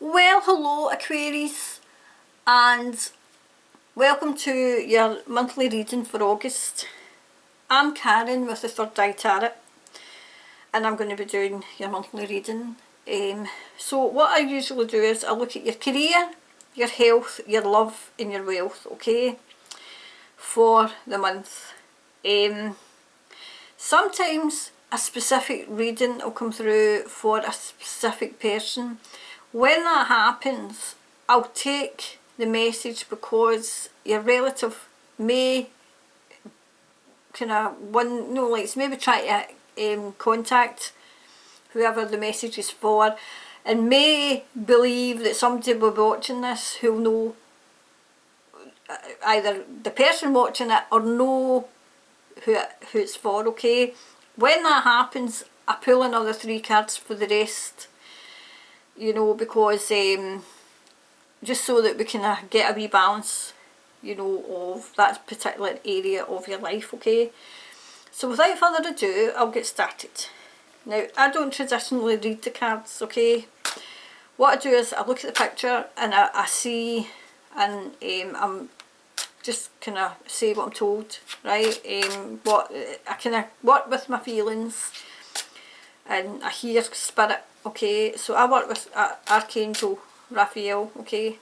Well, hello Aquarius, and welcome to your monthly reading for August. I'm Karen with the Third Eye Tarot, and I'm going to be doing your monthly reading. So what I usually do is I look at your career, your health, your love and your wealth, okay, for the month. Sometimes a specific reading will come through for a specific person. When that happens, I'll take the message because your relative may kind of maybe try to contact whoever the message is for, and may believe that somebody will be watching this who'll know either the person watching it or know who it's for, okay? When that happens, I pull another 3 cards for the rest, you know, because just so that we can get a wee balance, you know, of that particular area of your life, okay? So without further ado, I'll get started. Now, I don't traditionally read the cards, okay? What I do is I look at the picture and I see, and I'm just kind of say what I'm told, right? What I kind of work with my feelings, and I hear spirit, okay? So I work with Archangel Raphael, okay?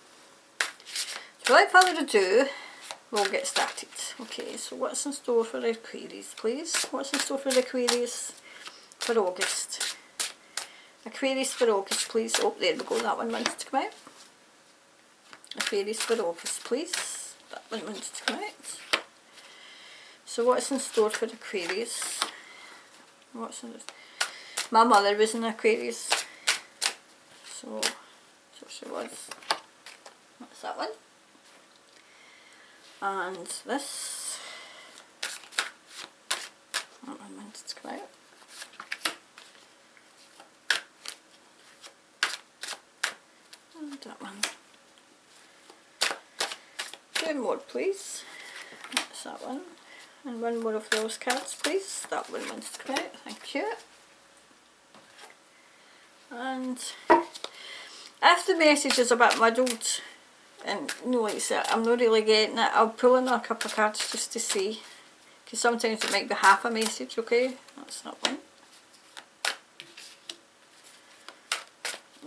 So without further ado, we'll get started. Okay, so what's in store for the Aquarius, please? What's in store for the Aquarius for August? Aquarius for August, please. Oh, there we go, that one wants to come out. Aquarius for August, please. That one wants to come out. So what's in store for Aquarius? What's in this? My mother was an Aquarius, so she was. That's that one. And this. That one wants to come out. And that one. 2 more, please. That's that one. And 1 more of those cards, please. That one wants to come out. Thank you. And if the message is a bit muddled and I'm not really getting it, I'll pull another couple of cards just to see, because sometimes it might be half a message, okay? That's that one.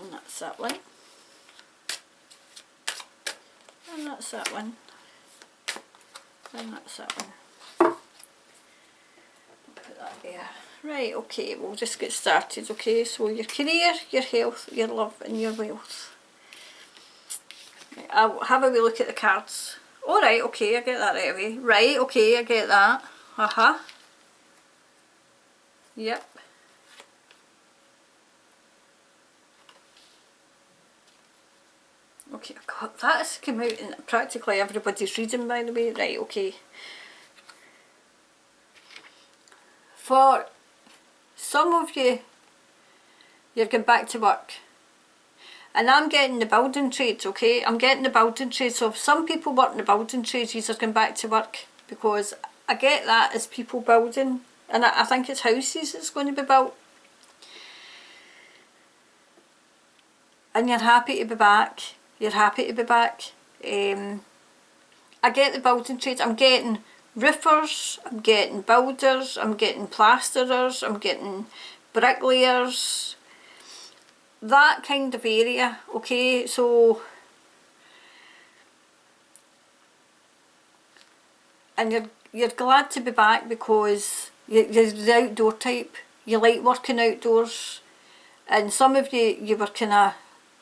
And that's that one. And that's that one. And that's that one. Put that there. Right, okay, we'll just get started, okay? So your career, your health, your love and your wealth. Right, I'll have a wee look at the cards. Alright, okay, I get that right away. Right, okay, I get that. Yep. Okay, God, that has come out in practically everybody's reading, by the way. Right, okay. For some of you, you're going back to work. And I'm getting the building trades, okay? I'm getting the building trades. So if some people work in the building trades, you're going back to work, because I get that as people building. And I think it's houses that's going to be built. And you're happy to be back. You're happy to be back. I get the building trades. I'm getting roofers, I'm getting builders, I'm getting plasterers, I'm getting bricklayers, that kind of area, okay? So, and you're glad to be back because you're the outdoor type. You like working outdoors, and some of you were kind of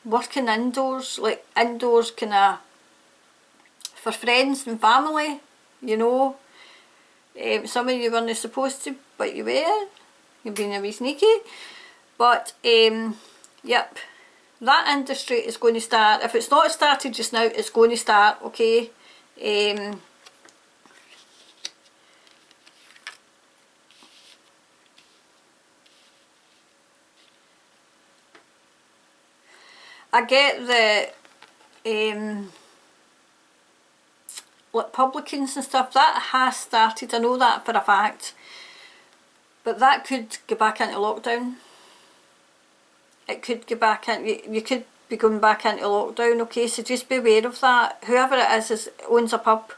working indoors, like indoors kind of for friends and family, you know. Some of you weren't supposed to, but you were. You've been a wee sneaky. But, yep, that industry is going to start. If it's not started just now, it's going to start, okay? I get the like publicans and stuff, that has started, I know that for a fact, but that could go back into lockdown. It could go back in, you could be going back into lockdown, okay, so just be aware of that. Whoever it is owns a pub,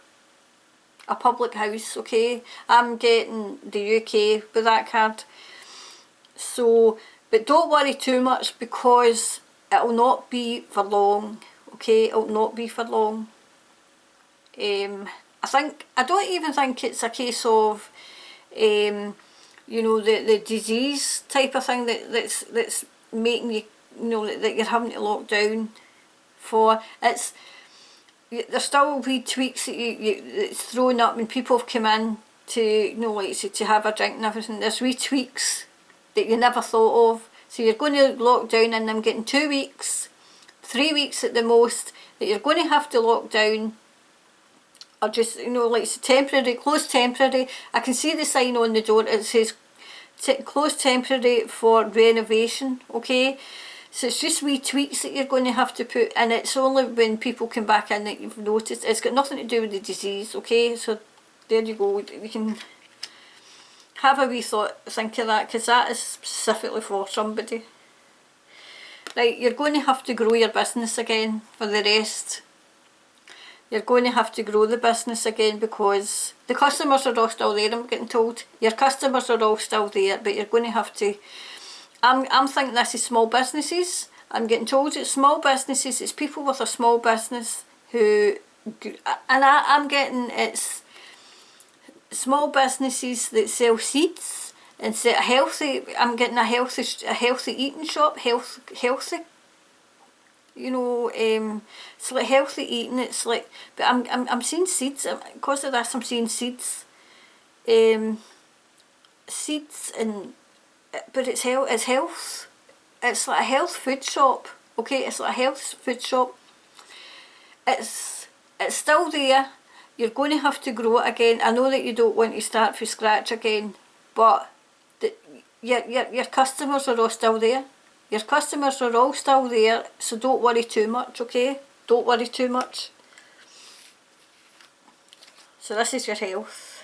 a public house, okay. I'm getting the UK with that card. So, but don't worry too much, because it'll not be for long, okay, it'll not be for long. I don't even think it's a case of, you know, the disease type of thing that's making you, you know, that you're having to lock down for. It's, there's still wee tweaks that it's thrown up when people have come in to, you know, like to have a drink and everything. There's wee tweaks that you never thought of. So you're going to lock down, and I'm getting 2 weeks, 3 weeks at the most, that you're going to have to lock down, or just, you know, like it's temporary, closed temporary. I can see the sign on the door, it says closed temporary for renovation, okay. So it's just wee tweaks that you're going to have to put, and it's only when people come back in that you've noticed. It's got nothing to do with the disease, okay. So there you go, you can have a wee think of that, because that is specifically for somebody. Right, you're going to have to grow your business again for the rest. You're going to have to grow the business again, because the customers are all still there, I'm getting told. Your customers are all still there, but you're going to have to, I'm thinking this is small businesses. I'm getting told it's small businesses, it's people with a small business who, and I'm getting it's small businesses that sell seeds and sell healthy. I'm getting a healthy eating shop, healthy. You know, it's like healthy eating. It's like, but I'm seeing seeds. Because of this, I'm seeing seeds. Seeds and, but it's health. It's like a health food shop. Okay, it's like a health food shop. It's still there. You're going to have to grow it again. I know that you don't want to start from scratch again, but your customers are all still there. Your customers are all still there, so don't worry too much, okay? Don't worry too much. So this is your health.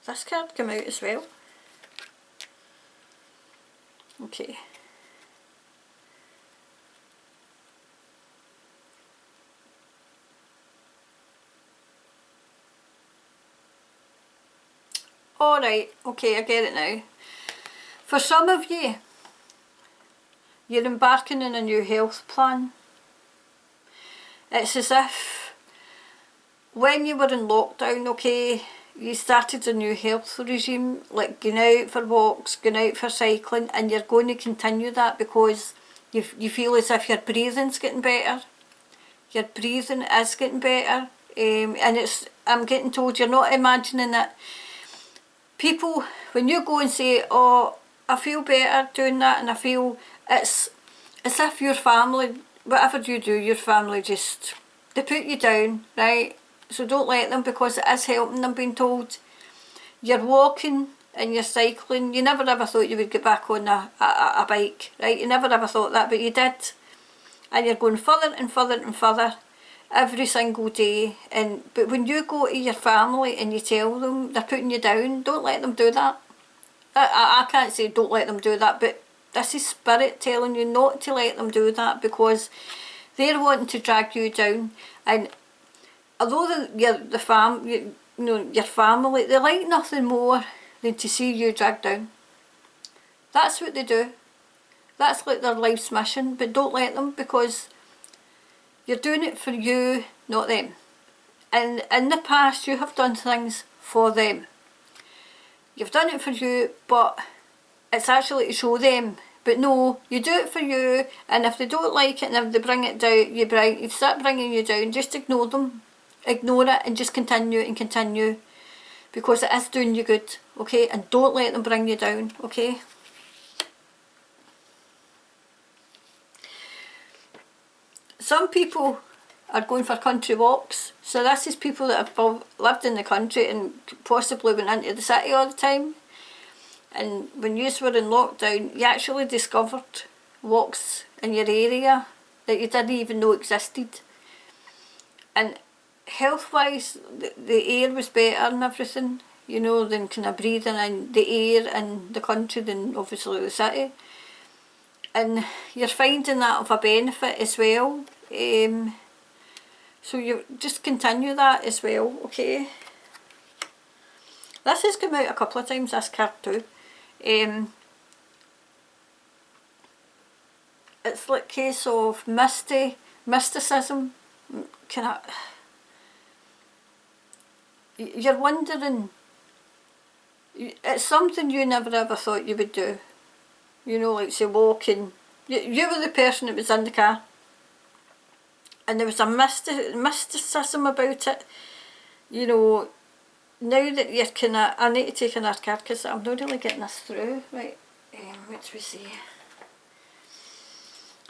This card came out as well. Okay. Alright, okay, I get it now. For some of you, you're embarking on a new health plan. It's as if when you were in lockdown, okay, you started a new health regime, like going out for walks, going out for cycling, and you're going to continue that because you feel as if your breathing's getting better. Your breathing is getting better, and I'm getting told you're not imagining it. People, when you go and say, oh, I feel better doing that, and I feel, it's as if your family, whatever you do, your family just, they put you down, right? So don't let them, because it is helping them, being told. You're walking and you're cycling. You never ever thought you would get back on a bike, right? You never ever thought that, but you did. And you're going further and further and further every single day. But when you go to your family and you tell them they're putting you down, don't let them do that. I can't say don't let them do that, but this is spirit telling you not to let them do that, because they're wanting to drag you down. And although your family, they like nothing more than to see you dragged down. That's what they do. That's like their life's mission. But don't let them, because you're doing it for you, not them. And in the past, you have done things for them. You've done it for you, but it's actually to show them. But no, you do it for you, and if they don't like it and if they bring it down, you start bringing you down, just ignore them. Ignore it and just continue and continue, because it is doing you good, okay? And don't let them bring you down, okay? Some people are going for country walks. So this is people that have lived in the country and possibly went into the city all the time. And when you were in lockdown, you actually discovered walks in your area that you didn't even know existed. And health-wise, the air was better and everything, you know, than kind of breathing in the air in the country than obviously the city. and you're finding that of a benefit as well. So you just continue that as well, okay? This has come out a couple of times, this card too. It's like a case of mysticism. You're wondering, it's something you never ever thought you would do. You know, like say walking. You were the person that was in the car, and there was a mysticism about it. You know, now that you're kind of, I need to take another card because I'm not really getting this through. Right, what we see?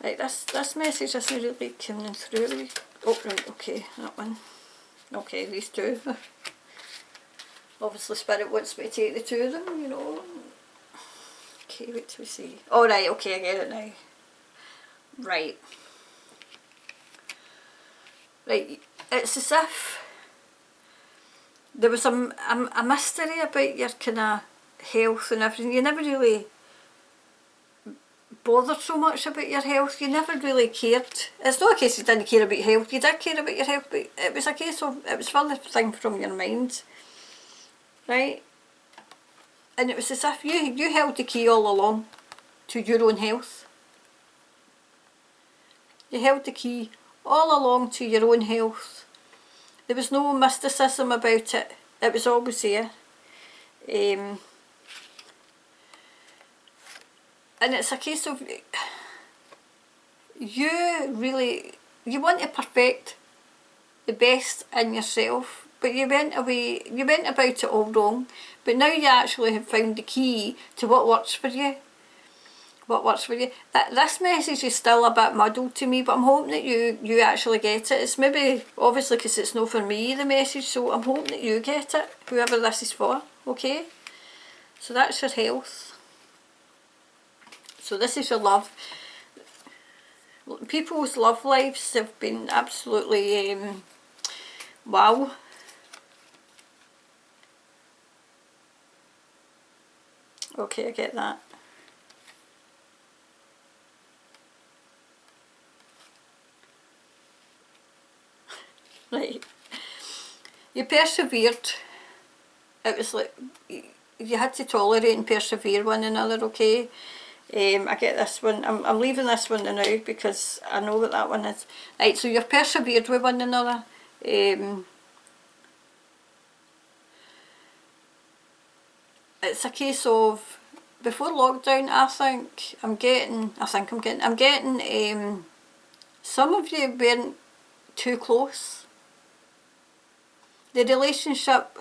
Right, this message isn't really coming through. Oh, right, okay, that one. Okay, these two. Obviously Spirit wants me to take the two of them, you know. Okay, wait till we see. Oh right, okay, I get it now. Right. Right, it's as if there was a mystery about your kind of health and everything. You never really bothered so much about your health. You never really cared. It's not a case you didn't care about health. You did care about your health, but it was a case of, it was further thing from your mind. Right? And it was as if you held the key all along to your own health. You held the key all along to your own health. There was no mysticism about it. It was always there. And it's a case of you want to perfect the best in yourself, but you went about it all wrong. But now you actually have found the key to what works for you. What works for you. This message is still a bit muddled to me, but I'm hoping that you actually get it. It's maybe, obviously, because it's not for me, the message, so I'm hoping that you get it, whoever this is for, okay? So that's your health. So this is your love. People's love lives have been absolutely, wow. Okay, I get that. Right. You persevered. It was like you had to tolerate and persevere one another, okay? I get this one. I'm leaving this one now because I know what that one is. Right, so you've persevered with one another. It's a case of before lockdown. I'm getting some of you weren't too close. The relationship,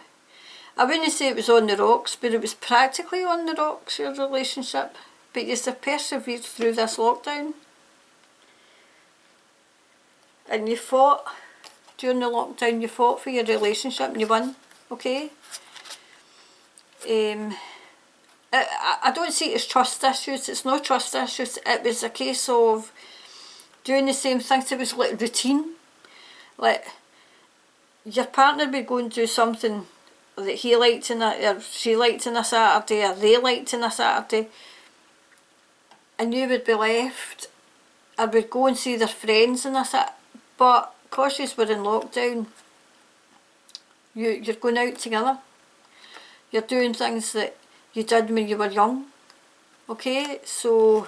I wouldn't say it was on the rocks, but it was practically on the rocks, your relationship. But you have persevered through this lockdown. And you fought during the lockdown, you fought for your relationship and you won, okay? I don't see it as trust issues. It's not trust issues. It was a case of doing the same things. It was like routine. Like your partner would go and do something that he liked or she liked on a Saturday, or they liked on a Saturday, and you would be left, or would go and see their friends and this. But because you were in lockdown, you're going out together. You're doing things that you did when you were young. Okay, so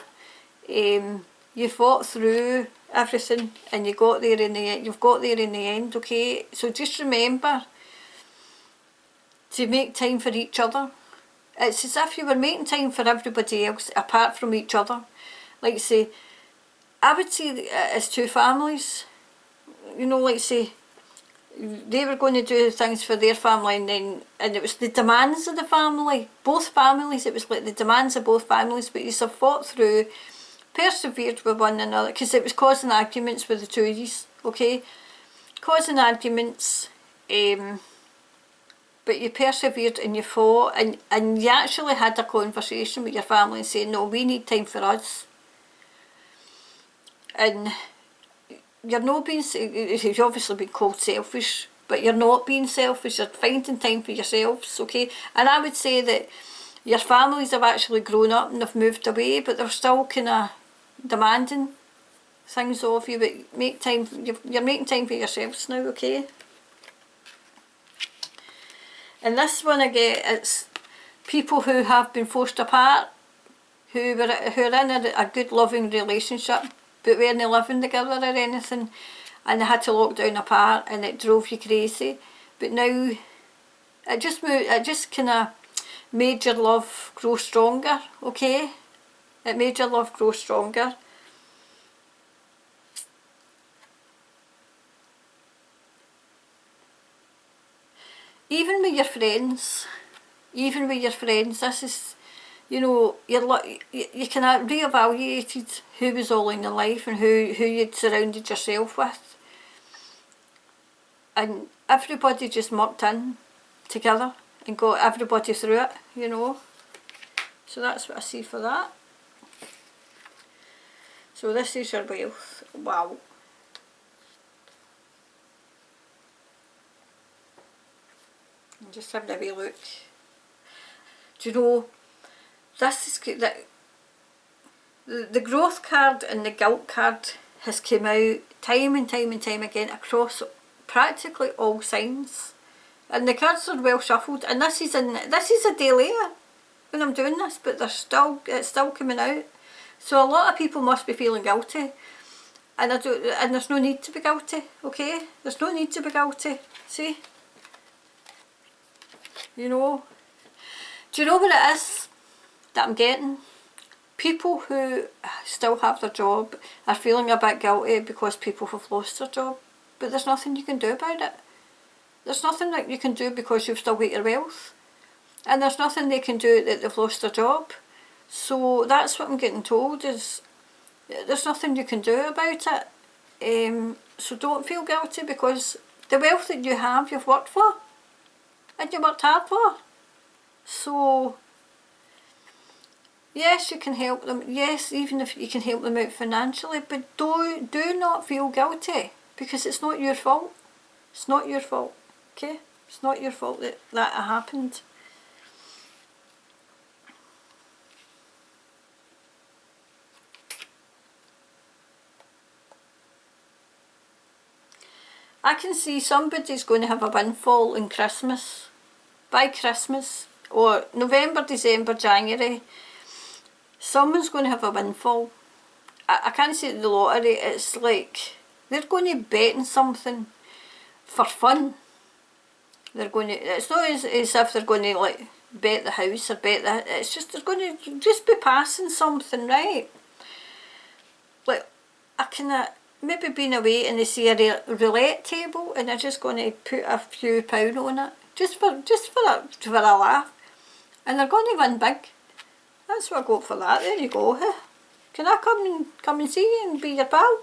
you fought through everything and you got there in the end. You've got there in the end. Okay, so just remember to make time for each other. It's as if you were making time for everybody else apart from each other. Like say, I would say it's two families. You know, like say, they were going to do things for their family, and it was the demands of the family, both families. It was like the demands of both families, but you have fought through, persevered with one another, because it was causing arguments with the two of you, okay? Causing arguments, but you persevered and you fought, and you actually had a conversation with your family and saying, no, we need time for us. And you're not being, you've obviously been called selfish, but you're not being selfish. You're finding time for yourselves, okay? And I would say that your families have actually grown up and they've moved away, but they're still kind of demanding things of you, but make time, you're making time for yourselves now, okay? And this one I get, it's people who have been forced apart, who are in a good loving relationship, but weren't living together or anything, and they had to lock down apart, and it drove you crazy. But now it just kind of made your love grow stronger, okay? It made your love grow stronger. Even with your friends, this is, you know, you kind of reevaluated who was all in your life and who you'd surrounded yourself with. And everybody just mucked in together and got everybody through it, you know. So that's what I see for that. So this is your wealth. Wow. I'm just having a wee look. Do you know, this is good. The growth card and the guilt card has come out time and time and time again across practically all signs. And the cards are well shuffled, and this is a day later when I'm doing this, but it's still coming out. So a lot of people must be feeling guilty, and there's no need to be guilty, okay? There's no need to be guilty. See? You know? Do you know what it is that I'm getting? People who still have their job are feeling a bit guilty because people have lost their job, but there's nothing you can do about it. There's nothing that you can do because you've still got your wealth, and there's nothing they can do that they've lost their job. So that's what I'm getting told, is there's nothing you can do about it. So don't feel guilty, because the wealth that you have, you've worked for, and you worked hard for. So yes, you can help them. Yes, even if you can help them out financially, but do not feel guilty, because it's not your fault. It's not your fault, okay? It's not your fault that happened. I can see somebody's going to have a windfall in Christmas. By Christmas, or November, December, January, someone's going to have a windfall. I can't say the lottery, it's like they're going to bet on something for fun. They're going to, it's not as if they're going to like bet the house or bet that, it's just they're going to just be passing something, right? Like, I can maybe been away and they see a roulette table and they're just going to put a few pound on it, just for a laugh, and they're going to win big. That's what I got for that. There you go. Huh? Can I come and see you and be your pal?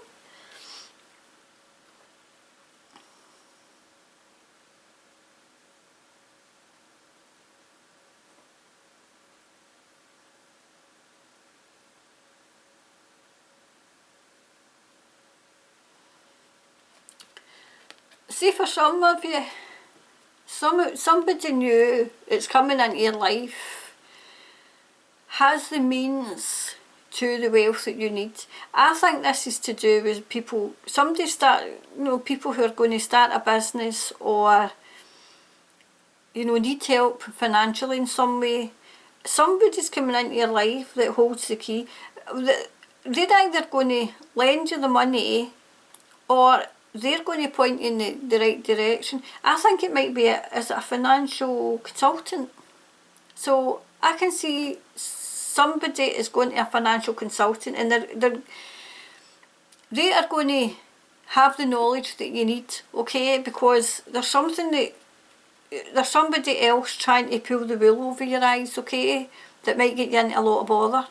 See, for some of you, somebody new that's coming into your life has the means to the wealth that you need. I think this is to do with people, people who are going to start a business, or, need help financially in some way. Somebody's coming into your life that holds the key. They're either going to lend you the money, or they're going to point you in the right direction. I think it might be as a financial consultant. So I can see somebody is going to a financial consultant, and they are going to have the knowledge that you need, okay? Because there's somebody else trying to pull the wool over your eyes, okay? That might get you into a lot of bother.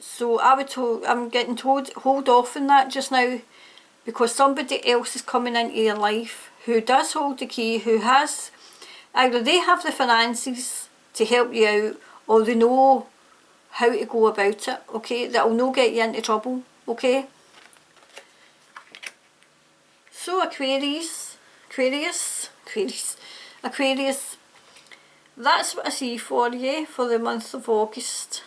So I'm getting told, hold off on that just now, because somebody else is coming into your life who does hold the key, who has, either they have the finances to help you out, or they know how to go about it, okay? That'll not get you into trouble, okay? So Aquarius, that's what I see for you for the month of August.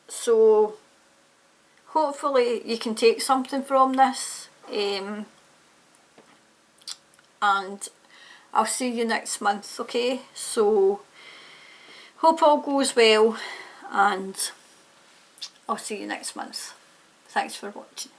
So hopefully you can take something from this, and I'll see you next month, okay? So hope all goes well, and I'll see you next month. Thanks for watching.